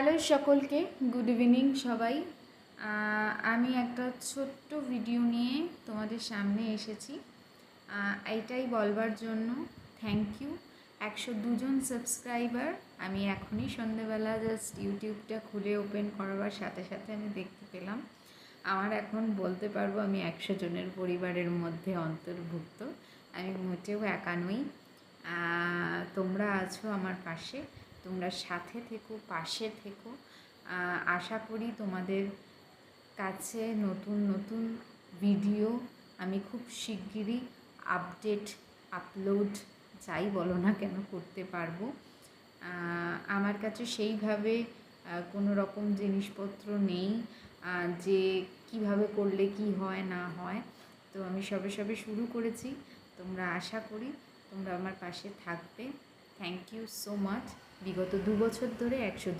Hello সকলকে, good evening সবাই। আমি একটা ছোট্ট ভিডিও নিয়ে তোমাদের সামনে এসেছি। এইটাই বলবার জন্য থ্যাংক ইউ 102 জন সাবস্ক্রাইবার। আমি এখনই সন্ধ্যেবেলা জাস্ট ইউটিউবটা খুলে ওপেন করবার সাথে সাথে আমি দেখতে পেলাম। আমার এখন বলতে পারবো আমি 100 জনের পরিবারের মধ্যে অন্তর্ভুক্ত। আমি মোটেও একা নই। তোমরা আছো আমার পাশে, তোমরা সাথে থেকো, পাশে থেকো। আশা করি তোমাদের কাছে নতুন নতুন ভিডিও আমি খুব শিগগিরই আপলোড যাই বলো না কেন করতে পারবো। আমার কাছে সেইভাবে কোনো রকম জিনিসপত্র নেই যে কিভাবে করলে কি হয় না হয়, তো আমি সবে সবে শুরু করেছি। তোমরা আশা করি তোমরা আমার পাশে থাকবে। Thank you so much. বিগত 2 বছর ধরে 102